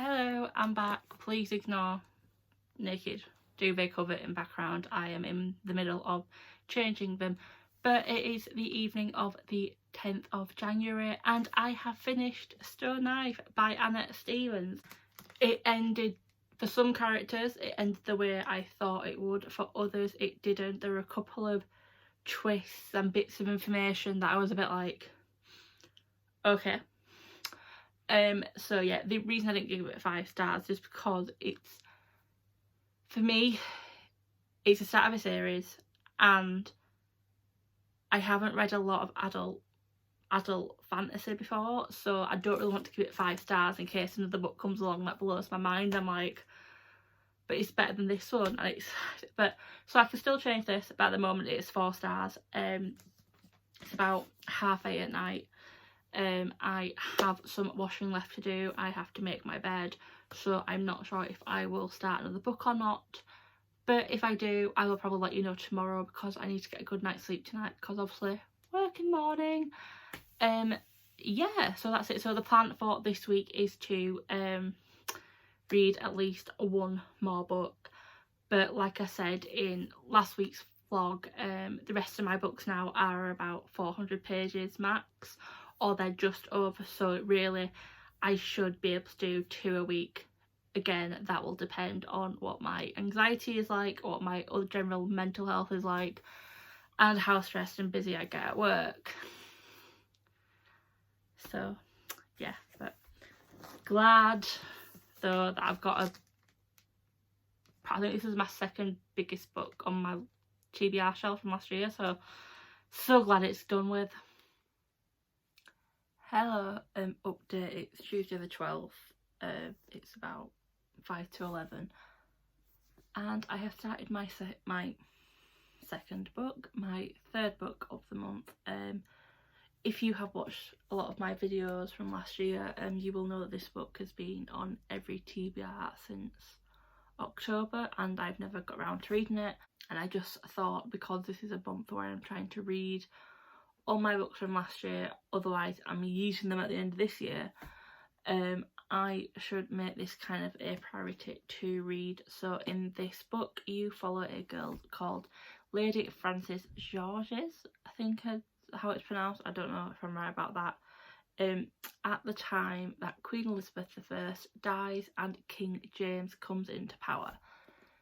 Hello, I'm back. Please ignore naked duvet cover in background. I am in the middle of changing them. But it is the evening of the 10th of January and I have finished Stone Knife by Anna Stephens. It ended, for some characters, it ended the way I thought it would. For others, it didn't. There were a couple of twists and bits of information that I was a bit like, okay. So yeah, the reason I didn't give it 5 stars is because for me, it's the start of a series and I haven't read a lot of adult fantasy before, so I don't really want to give it 5 stars in case another book comes along that blows my mind. I'm like, but it's better than this one, and so I can still change this, but at the moment it's 4 stars. It's about 8:30 at night. I have some washing left to do. I have to make my bed, so I'm not sure if I will start another book or not, but if I do, I will probably let you know tomorrow because I need to get a good night's sleep tonight because obviously working morning. Yeah, so that's it. So the plan for this week is to read at least one more book, but like I said in last week's vlog, the rest of my books now are about 400 pages max, or they're just over, so really I should be able to do 2 a week. Again, that will depend on what my anxiety is like, or what my other general mental health is like, and how stressed and busy I get at work. So yeah, but glad though that I've got I think this is my second biggest book on my TBR shelf from last year, so glad it's done with. Hello, update, it's Tuesday the 12th, it's about 5 to 11 and I have started my second book, my 3rd book of the month. If you have watched a lot of my videos from last year, you will know that this book has been on every TBR since October and I've never got around to reading it, and I just thought because this is a month where I'm trying to read all my books from last year, otherwise I'm using them at the end of this year, I should make this kind of a priority to read. So in this book you follow a girl called Lady Frances Georges, I think is how it's pronounced, I don't know if I'm right about that. At the time that Queen Elizabeth I dies and King James comes into power.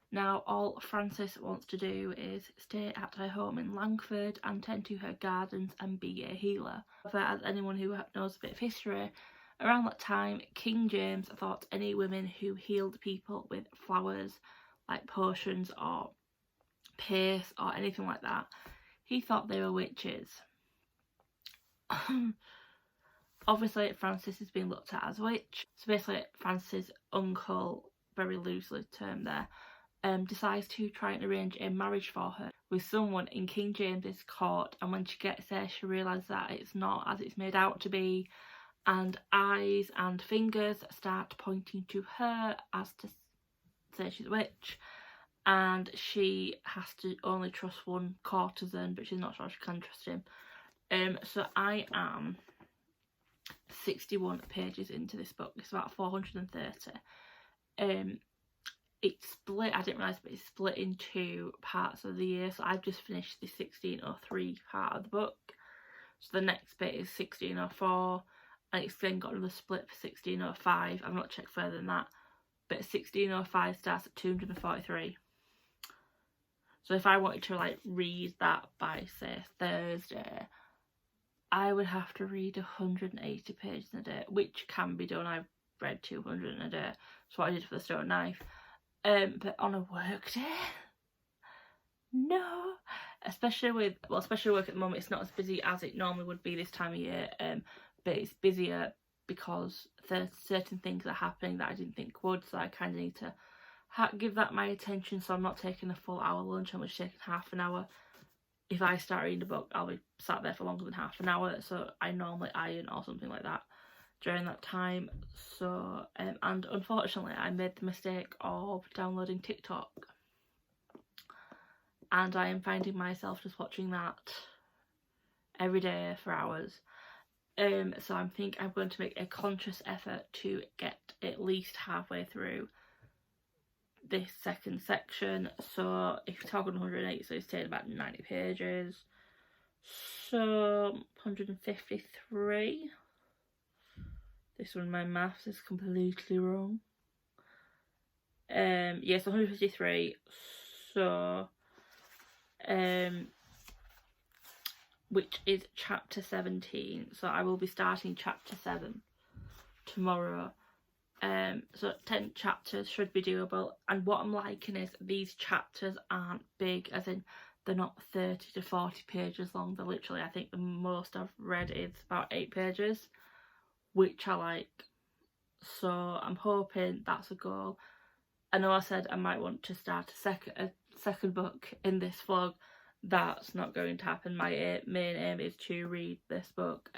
Now all Frances wants to do is stay at her home in Langford and tend to her gardens and be a healer. However, as anyone who knows a bit of history, around that time King James thought any women who healed people with flowers like potions or paste or anything like that, he thought they were witches. Obviously Frances is being looked at as a witch, so basically Frances' uncle, very loosely termed there, decides to try and arrange a marriage for her with someone in King James's court, and when she gets there she realises that it's not as it's made out to be, and eyes and fingers start pointing to her as to say she's a witch, and she has to only trust one courtesan, but she's not sure she can trust him. So I am 61 pages into this book. It's about 430. It's split, I didn't realise, but it's split into parts of the year, so I've just finished the 1603 part of the book, so the next bit is 1604 and it's then got another split for 1605. I've not checked further than that, but 1605 starts at 243. So if I wanted to like read that by say Thursday, I would have to read 180 pages in a day, which can be done. I've read 200 in a day, that's what I did for the Stone Knife. But on a work day, no. Especially work at the moment, it's not as busy as it normally would be this time of year, but it's busier because there's certain things that are happening that I didn't think would, so I kind of need to give that my attention, so I'm not taking a full hour lunch, I'm just taking half an hour. If I start reading a book, I'll be sat there for longer than half an hour, so I normally iron or something like that during that time. So and unfortunately I made the mistake of downloading TikTok, and I am finding myself just watching that every day for hours. So I think I'm going to make a conscious effort to get at least halfway through this second section. So if you're talking 108, so it's taking about 90 pages. So 153. This one, my maths is completely wrong. Yes, 153. So which is chapter 17. So I will be starting chapter 7 tomorrow. So 10 chapters should be doable. And what I'm liking is these chapters aren't big, as in they're not 30 to 40 pages long. They're literally, I think the most I've read is about 8 pages, which I like. So I'm hoping that's a goal. I know I said I might want to start a second book in this vlog. That's not going to happen. My main aim is to read this book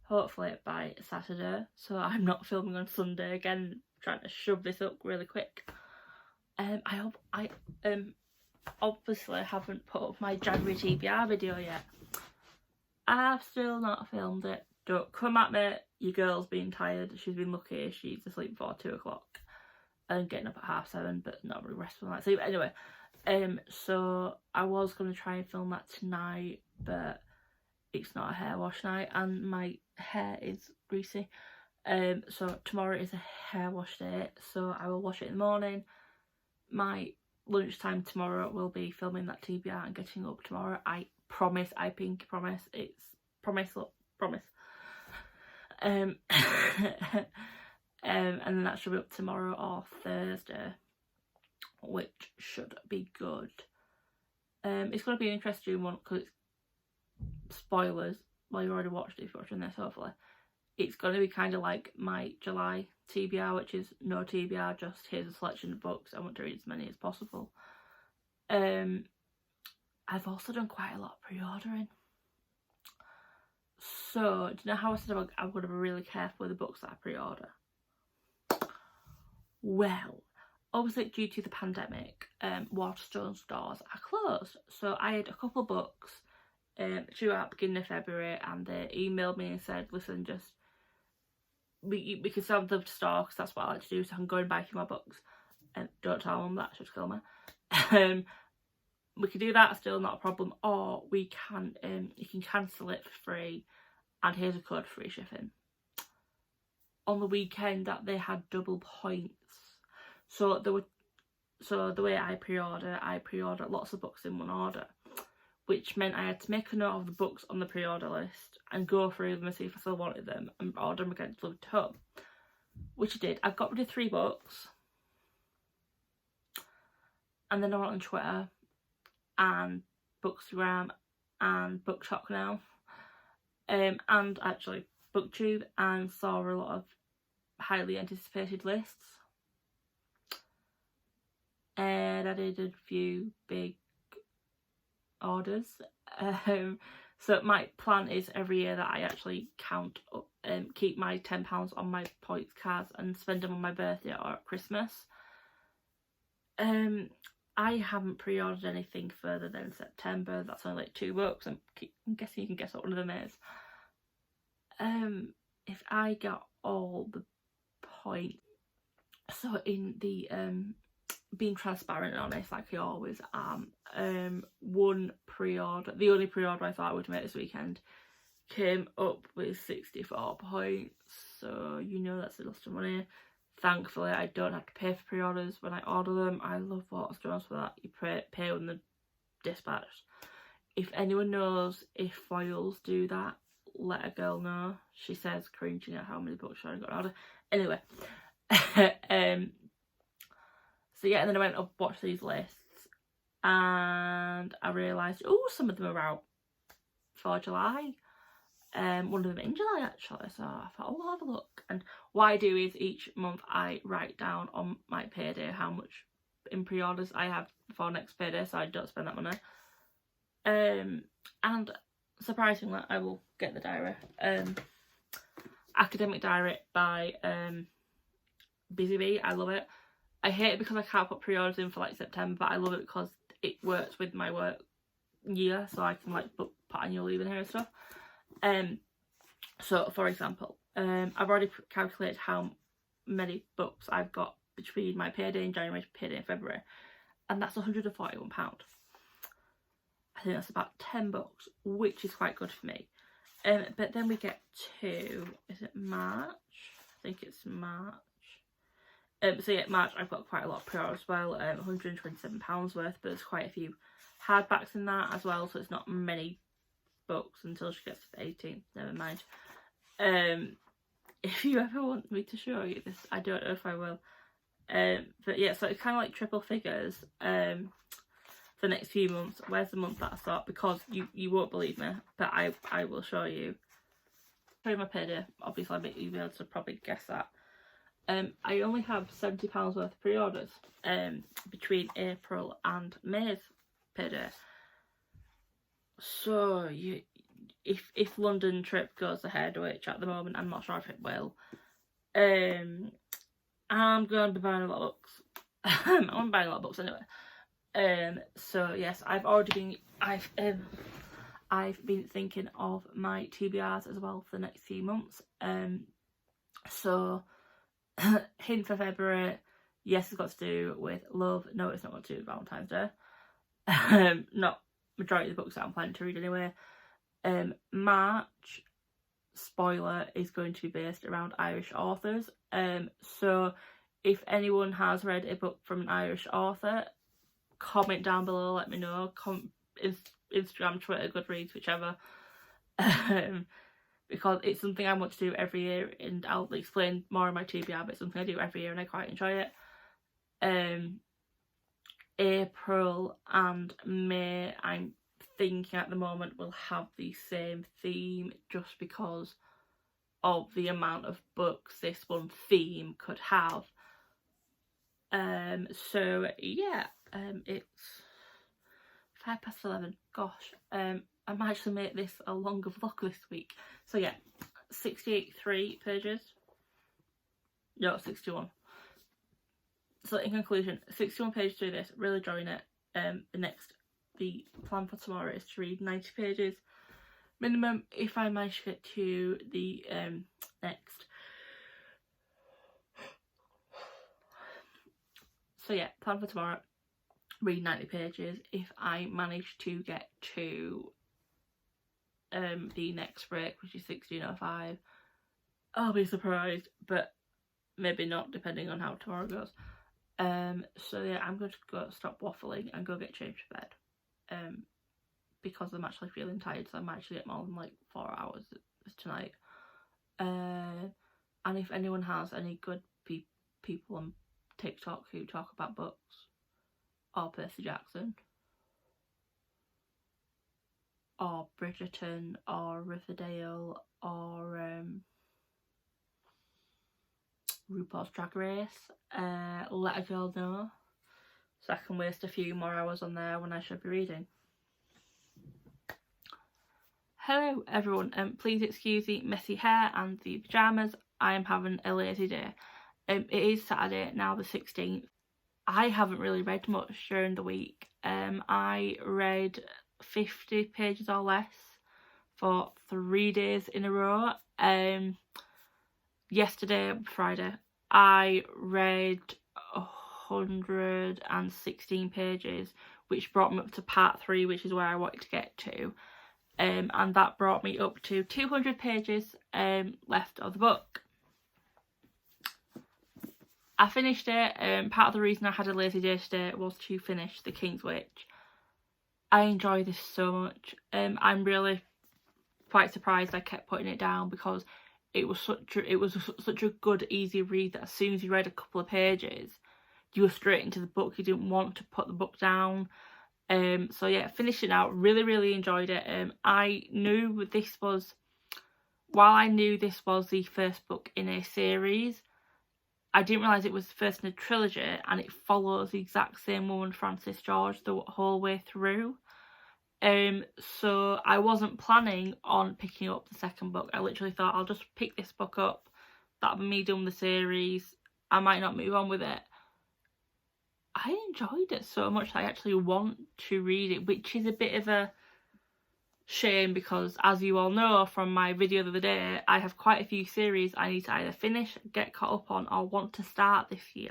hopefully by Saturday, so I'm not filming on Sunday again, trying to shove this up really quick. I obviously haven't put up my January TBR video yet. I've still not filmed it. Don't come at me, your girl's been tired. She's been lucky, she's asleep before 2 o'clock and getting up at 7:30, but not really restful night sleep. Anyway, so I was going to try and film that tonight, but it's not a hair wash night and my hair is greasy. So tomorrow is a hair wash day, so I will wash it in the morning. My lunchtime tomorrow will be filming that TBR and getting up tomorrow. I promise, I pinky promise. It's promise, look, promise. And then that should be up tomorrow or Thursday, which should be good. It's going to be an interesting one because it's spoilers. Well, you already watched it if you're watching this, hopefully. It's going to be kind of like my July TBR, which is no TBR, just here's a selection of books. I want to read as many as possible. I've also done quite a lot of pre-ordering. So, do you know how I said I'm going to be really careful with the books that I pre-order? Well, obviously due to the pandemic, Waterstones stores are closed. So I had a couple of books throughout the beginning of February, and they emailed me and said, listen, just we can sell them to store because that's what I like to do, so I can go and buy a few more books. And don't tell them, that should kill me. We can do that, still not a problem, or we can you can cancel it for free and here's a code for free shipping. On the weekend that they had double points, so the way I pre-order lots of books in one order, which meant I had to make a note of the books on the pre-order list and go through them and see if I still wanted them and order them again delivered to home, which I did. I've got rid of 3 books, and then I went on Twitter and Bookstagram and BookTok now, and actually BookTube, and saw a lot of highly anticipated lists, and I did a few big orders. So my plan is every year that I actually count up and keep my £10 on my points cards and spend them on my birthday or at Christmas. I haven't pre-ordered anything further than September. That's only like 2 books. I'm guessing you can guess what one of them is. If I got all the points, so in the being transparent and honest like I always am, one pre-order, the only pre-order I thought I would make this weekend, came up with 64 points, so you know that's a lot of money. Thankfully I don't have to pay for pre-orders when I order them. I love Waterstones for that. You pay when they're dispatched. If anyone knows if foils do that, let a girl know. She says cringing at how many books I got an order. Anyway, so yeah, and then I went up, watched these lists, and I realised, oh, some of them are out for July. One of them in July actually, so I thought, oh, I'll have a look. And what I do is each month I write down on my payday how much in pre-orders I have for next payday, so I don't spend that money. And surprisingly, I will get the diary, Academic Diary by Busy Bee. I love it. I hate it because I can't put pre-orders in for like September, but I love it because it works with my work year, so I can like put annual leave in here and stuff. So, for example, I've already calculated how many books I've got between my payday in January and payday in February, and that's £141. I think that's about 10 books, which is quite good for me. But then we get to, is it March? I think it's March. So yeah, March I've got quite a lot of pre-order as well, £127 worth, but there's quite a few hardbacks in that as well, so it's not many books until she gets to the 18th, never mind. If you ever want me to show you this, I don't know if I will. But yeah, so it's kind of like triple figures for the next few months. Where's the month that I start? Because you won't believe me, but I will show you. Show you my payday. Obviously, you'll be able to probably guess that. I only have £70 worth of pre-orders between April and May's payday. So if London trip goes ahead, which at the moment I'm not sure if it will, I'm going to be buying a lot of books. I'm buying a lot of books anyway. So yes, I've been thinking of my TBRs as well for the next few months. So hint for February, yes, it's got to do with love. No, it's not got to do with Valentine's Day. Not majority of the books that I'm planning to read anyway. March, spoiler, is going to be based around Irish authors. So if anyone has read a book from an Irish author, comment down below, let me know. Instagram, Twitter, Goodreads, whichever. Because it's something I want to do every year, and I'll explain more in my TBR, but it's something I do every year and I quite enjoy it. April and May, I'm thinking at the moment will have the same theme, just because of the amount of books this one theme could have. So yeah, it's 11:05. Gosh, I might actually make this a longer vlog this week. So yeah, 63 pages. No, 61. So in conclusion, 61 pages through this, really enjoying it. The plan for tomorrow is to read 90 pages minimum if I manage to get to the next. So yeah, plan for tomorrow, read 90 pages. If I manage to get to the next break, which is 16:05, I'll be surprised, but maybe not, depending on how tomorrow goes. So yeah, I'm going to go stop waffling and go get changed for bed, because I'm actually feeling tired, so I might actually get more than like 4 hours tonight. And if anyone has any good people on TikTok who talk about books, or Percy Jackson, or Bridgerton, or Riverdale, or RuPaul's Drag Race, let a girl know, so I can waste a few more hours on there when I should be reading. Hello everyone, please excuse the messy hair and the pyjamas. I am having a lazy day. It is Saturday, now the 16th. I haven't really read much during the week. I read 50 pages or less for 3 days in a row. Yesterday, Friday, I read 116 pages, which brought me up to part 3, which is where I wanted to get to. And that brought me up to 200 pages left of the book. I finished it. Part of the reason I had a lazy day today was to finish The King's Witch. I enjoy this so much. I'm really quite surprised I kept putting it down, because it was such a good, easy read that as soon as you read a couple of pages, you were straight into the book. You didn't want to put the book down. So yeah, finished it out. Really enjoyed it. I knew this was, while I knew this was the first book in a series, I didn't realise it was the first in a trilogy, and it follows the exact same woman, Frances George, the whole way through. So I wasn't planning on picking up the second book. I literally thought, I'll just pick this book up, that'll be me done the series, I might not move on with it. I enjoyed it so much that I actually want to read it, which is a bit of a shame, because as you all know from my video the other day, I have quite a few series I need to either finish, get caught up on, or want to start this year.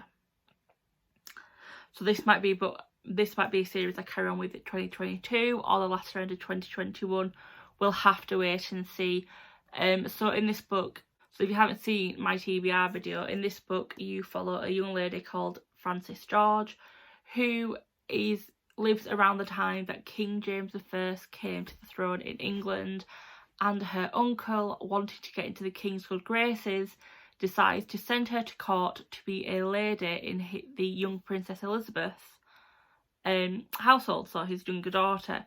So this might be a series I carry on with in 2022 or the latter end of 2021. We'll have to wait and see. So in this book, so if you haven't seen my TBR video, in this book you follow a young lady called Frances George, who lives around the time that King James I came to the throne in England, and her uncle, wanting to get into the king's good graces, decides to send her to court to be a lady in the young Princess Elizabeth's household, so his younger daughter.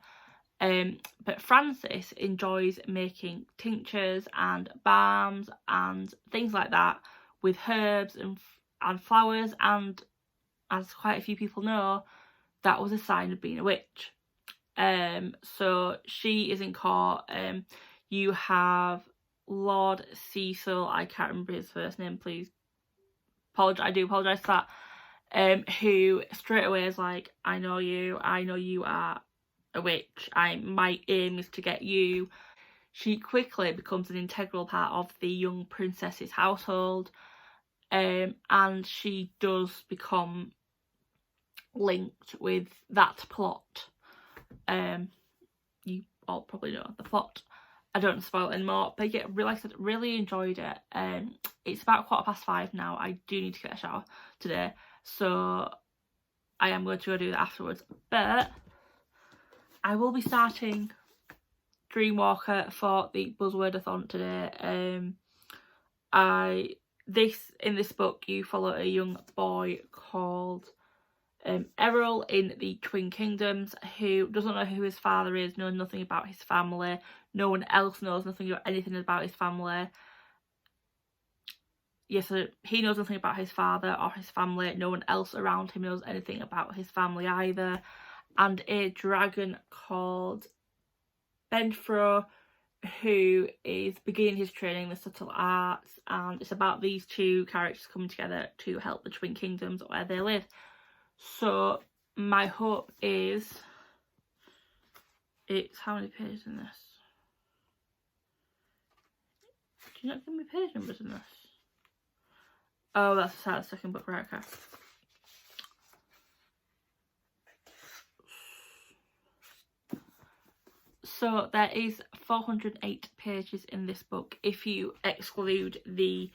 But Frances enjoys making tinctures and balms and things like that with herbs and flowers, and as quite a few people know, that was a sign of being a witch. So she is in court. You have Lord Cecil, I can't remember his first name, please. I do apologise for that. Who straight away is like, I know you are a witch. My aim is to get you. She quickly becomes an integral part of the young princess's household, and she does become linked with that plot. You all probably know the plot. I don't spoil it anymore, but yeah, like I said, really enjoyed it. It's about 5:15 now. I do need to get a shower today, so I am going to go do that afterwards. But I will be starting Dreamwalker for the Buzzwordathon today. In this book you follow a young boy called Errol in the Twin Kingdoms, who doesn't know who his father is, knows nothing about his family. No one else knows anything about his family. Yes, so he knows nothing about his father or his family. No one else around him knows anything about his family either. And a dragon called Benfro, who is beginning his training in the subtle arts, and it's about these two characters coming together to help the Twin Kingdoms where they live. So my hope is, it's how many pages in this? Do you not give me page numbers in this? Oh, that's the start of the second book, right, okay. So there is 408 pages in this book if you exclude the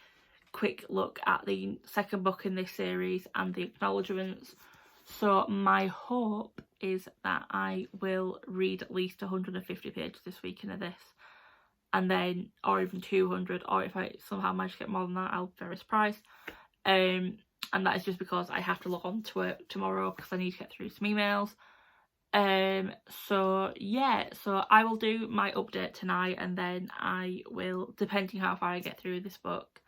quick look at the second book in this series and the acknowledgements. So my hope is that I will read at least 150 pages this weekend of this, and then, or even 200, or if I somehow manage to get more than that, I'll be very surprised. And that is just because I have to log on to work tomorrow because I need to get through some emails. So yeah, so I will do my update tonight, and then I will, depending how far I get through this book,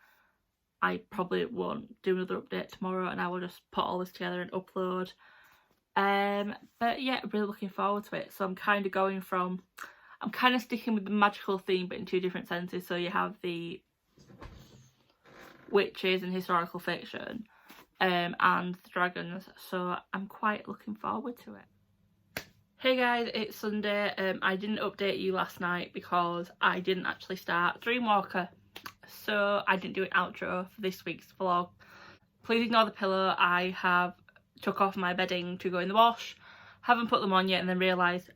I probably won't do another update tomorrow, and I will just put all this together and upload. But yeah, really looking forward to it. So I'm kind of sticking with the magical theme, but in two different senses. So you have the witches and historical fiction, and the dragons. So I'm quite looking forward to it. Hey guys, it's Sunday. I didn't update you last night because I didn't actually start Dreamwalker, so I didn't do an outro for this week's vlog. Please ignore the pillow. I have took off my bedding to go in the wash, haven't put them on yet, and then realised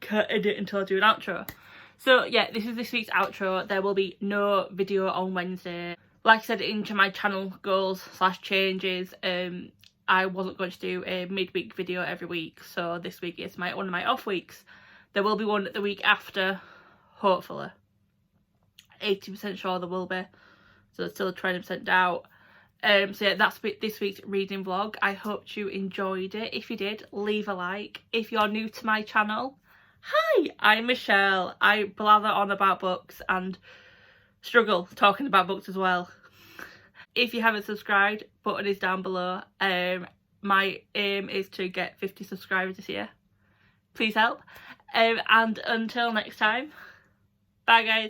can't edit until I do an outro. So yeah, this is this week's outro. There will be no video on Wednesday. Like I said, into my channel goals / changes, I wasn't going to do a midweek video every week, so this week is one of my off weeks. There will be one the week after, hopefully. 80% sure there will be, so there's still a 20% doubt. So yeah, that's this week's reading vlog. I hope you enjoyed it. If you did, leave a like. If you're new to my channel, hi, I'm Michelle. I blather on about books and struggle talking about books as well. If you haven't subscribed, button is down below. My aim is to get 50 subscribers this year. Please help. And until next time, bye guys.